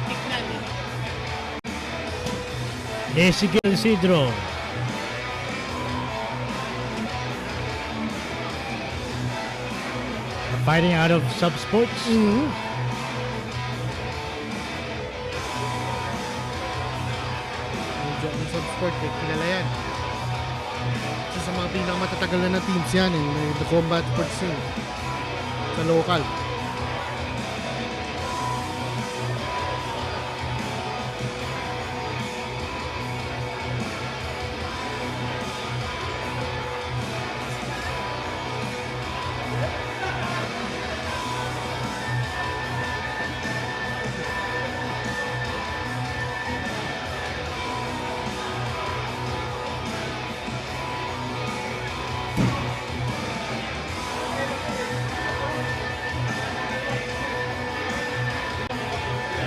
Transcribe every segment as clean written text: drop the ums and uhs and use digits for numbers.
tignan eh. Ezekiel Isidro. Fighting out of Sub Sports. Yung Subsport eh, kilala yan. Isa sa mga pinakamatagal na teams yan eh, the combat sports scene sa local.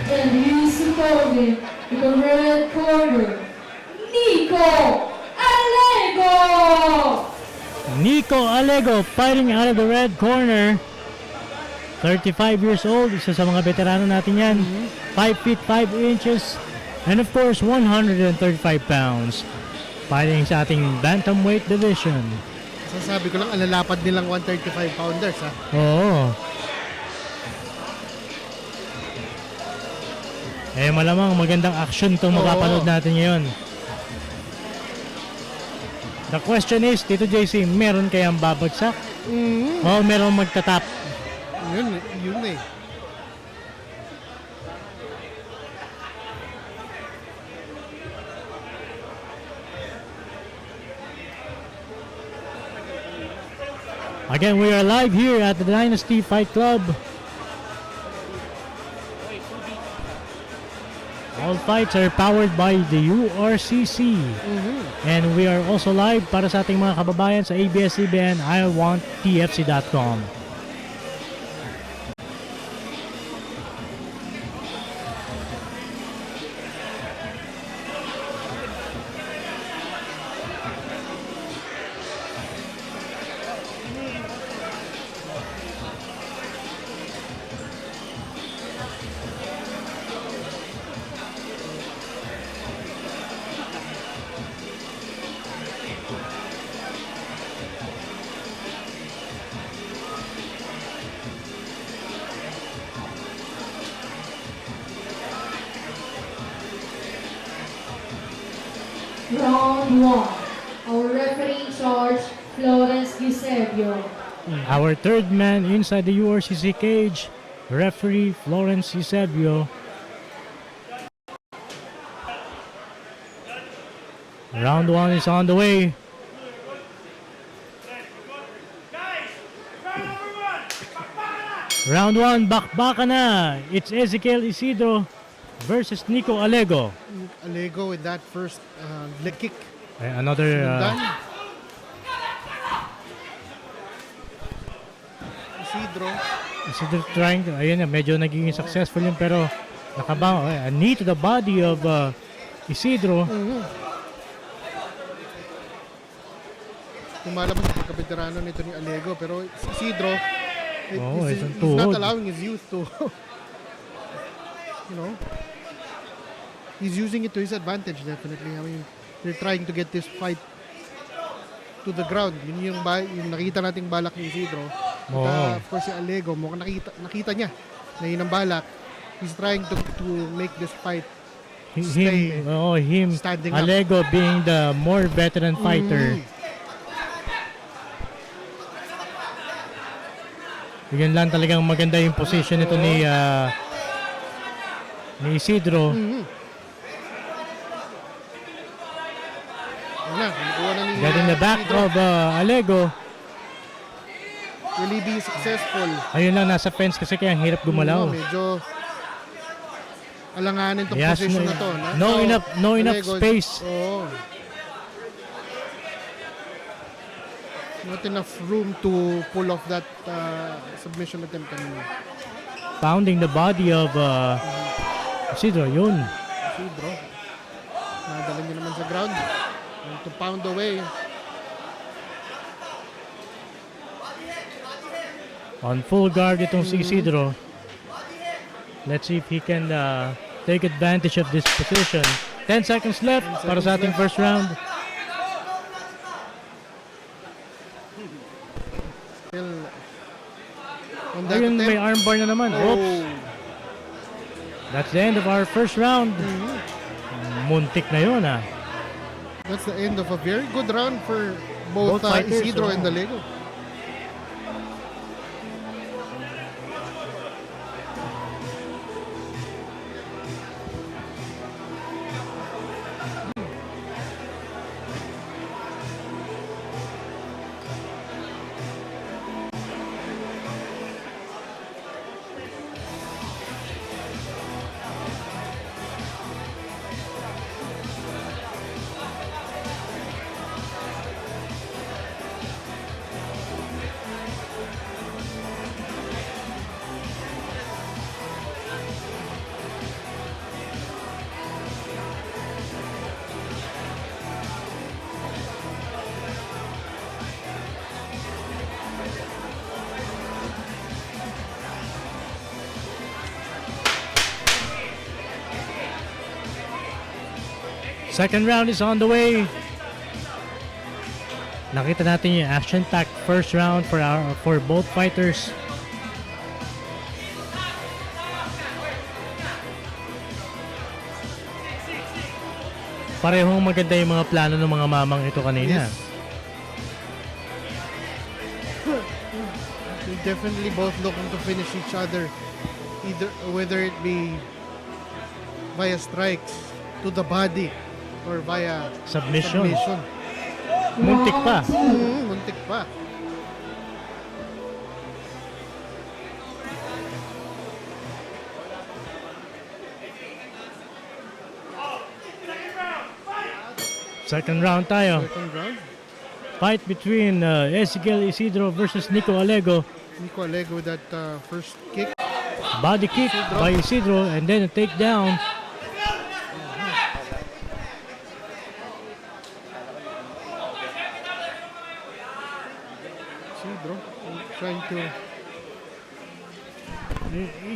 And he's opponent in the red corner, Nico Alego! Nico Alego fighting out of the red corner. 35 years old, isa sa mga veterano natin yan. 5 feet 5 inches and of course 135 pounds. Fighting sa ating bantamweight division. Sasabi ko lang, alalapad nilang 135 pounders ha. Oo. Eh malamang magandang action itong mapapanood natin ngayon. The question is, Tito JC, meron kayang babagsak? O meron magtatap? Yun eh. Again, we are live here at the Dynasty Fight Club. All fights are powered by the URCC. And we are also live para sa ating mga kababayan sa ABS-CBN iwanttfc.com. Round 1. Our referee in charge, Florence Eusebio. Our third man inside the URCC cage, referee Florence Eusebio. Round 1 is on the way. Round 1, bakbaka na. It's Ezekiel Isidro versus Nico Alego. Alego with that first leg kick. Another Done. Isidro trying to, ayun na, medyo naging successful yun pero nakabang, a knee to the body of Isidro. Lumalabas ang pagkabeterano nito ni Alego pero si Isidro he's not tuhod. allowing his youth to he's using it to his advantage definitely. I mean, they're trying to get this fight to the ground. Yun yung nakita nating balak ni Isidro. Of course si Alego, mukhang nakita niya na yun ang balak. He's trying to make this fight him standing up. Alego being the more veteran fighter. Yun lang talagang maganda yung position nito ni Isidro. Getting the back of Alego. Really be successful. Ayun lang, nasa fence kasi kaya ang hirap gumalaw. Medyo alanganin itong position na to. No enough space. Not enough room to pull off that submission attempt. Pounding the body of Isidro, yun. Isidro. Nadala niya naman sa ground. And to pound away. On full guard itong si Isidro. Let's see if he can take advantage of this position. 10 seconds left 10 para sa ating seconds first round. Still on that Ayun, may attempt. armbar na naman. Oops. That's the end of our first round. Muntik na yun, ah. That's the end of a very good round for both, Both fighters, Isidro and oh. Alego. Second round is on the way. Nakita natin yung action-packed first round for both fighters. Parehong maganda yung mga plano ng mga mamang ito kanina. Yes. They definitely both looking to finish each other, either whether it be via strikes to the body or via Submission. submission. Muntik pa. Muntik pa. Second round tayo. Second round. Fight between Ezekiel Isidro versus Nico Alego. Nico Alego with that first kick. Body kick by Isidro and then a takedown. Isidro trying to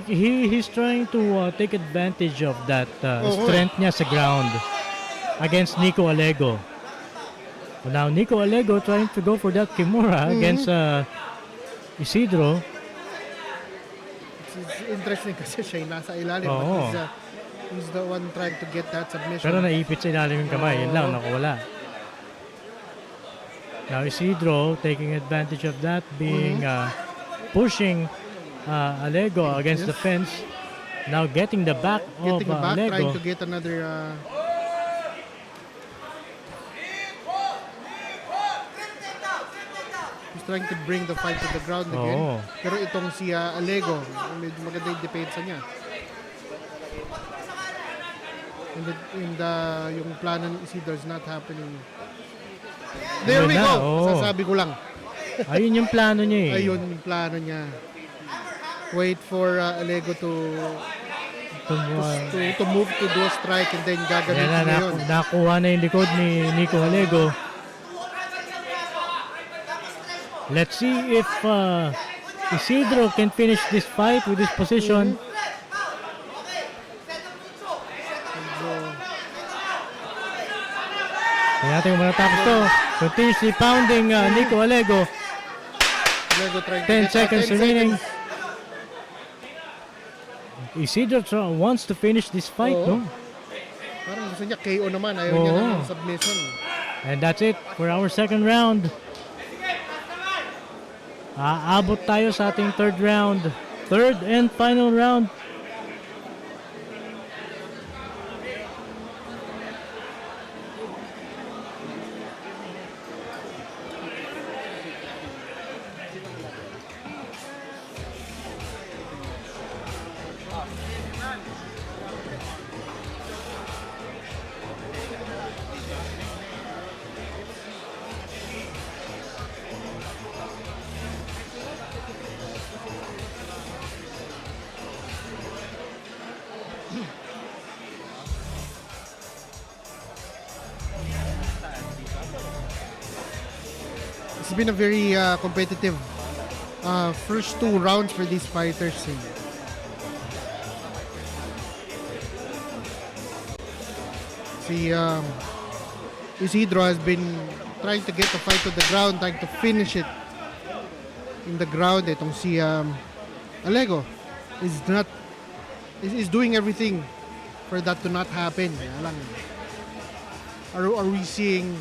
He's trying to take advantage of that Oo. strength niya sa ground against Nico Alego. Now Nico Alego trying to go for that Kimura against Isidro. it's interesting kasi siya yung nasa ilalim Oo. but he's the one trying to get that submission. Pero naipit sa ilalim yung kamay. Yun lang, nakawala. Now Isidro taking advantage of that, being pushing Alego against the fence. Now getting the back of Getting back, trying Alego. to get another he's trying to bring the fight to the ground again. Oo. Pero itong si Alego, medyo maganda yung depensa niya. And yung plano ni Isidro is not happening. There Ayun we na, go! oo. Sasabi ko lang. Ayun yung plano niya eh. Ayun yung plano niya. Wait for Alego to move to do a strike and then Yan gagamitin na, niya yun. nakuha na yung likod ni Nico Alego. Let's see if Isidro can finish this fight with this position. Kaya natin kung matapos to. Continuously pounding Nico Alego. Alego trying to 10 get seconds 10 remaining. seconds. Isidro wants to finish this fight, Oo. no? Parang gusto niya KO naman. Ayaw niya Oo. ng submission. And that's it for our second round. Aabot tayo sa ating third round. Third and final round. It's been a very competitive first two rounds for these fighters. Si Isidro has been trying to get the fight to the ground, trying to finish it in the ground. Itong si Alego is doing everything for that to not happen. Kaya lang, are we seeing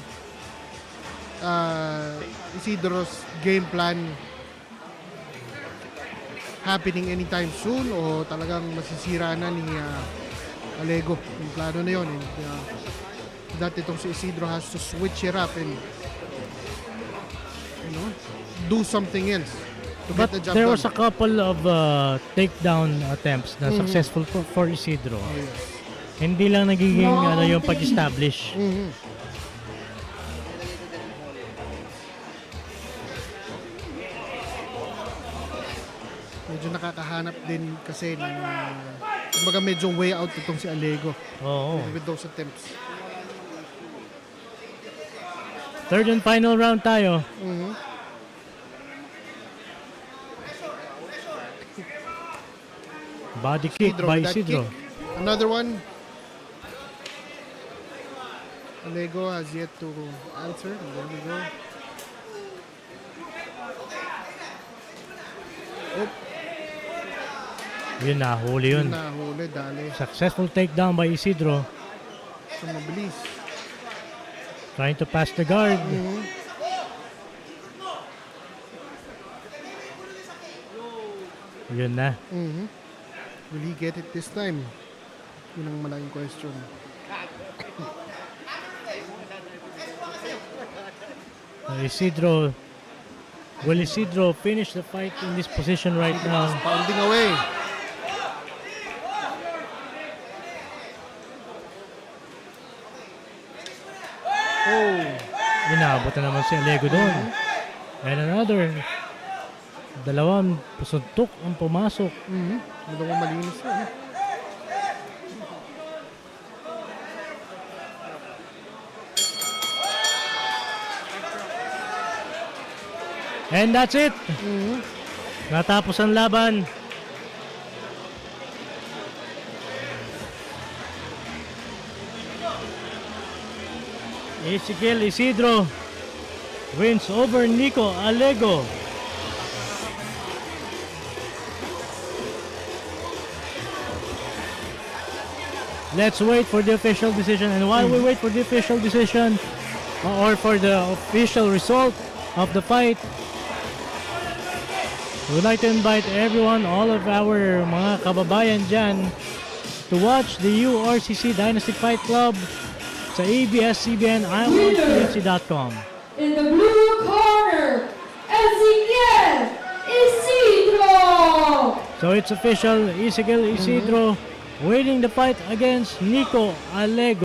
Isidro's game plan happening anytime soon, o talagang masisira na ni Alego yung plano na yun, and that itong si Isidro has to switch it up and do something else to But get the job there done. was a couple of takedown attempts na successful for Isidro. Oh, yes. Hindi lang nagiging yung pag-establish. Medyo nakakahanap din kasi ng kumbaga medyo way out itong si Alego Oo. with those attempts. Third and final round tayo. Body kick Isidro by with that Isidro. kick. Another one. Alego has yet to answer. There we go. Yun na, huli yun. Nahuli, dali. Successful takedown by Isidro. So mabilis. Trying to pass the guard. Yun na. Will he get it this time? Yun ang malaking question. Isidro. Will Isidro finish the fight in this position right now? Pounding away. Oh, Inaabot na naman si Alego doon. And another. Dalawang suntok ang pumasok. dalawang malinis yun. And that's it. Natapos ang laban. Ezekiel Isidro wins over Nico Alego. Let's wait for the official decision. And while we wait for the official decision or for the official result of the fight, we would like to invite everyone, all of our mga kababayan dyan, to watch the URCC Dynasty Fight Club sa ABS-CBN iWantPNC.com. In the blue corner, Ezekiel Isidro! So it's official, Ezekiel Isidro winning the fight against Nico Alego.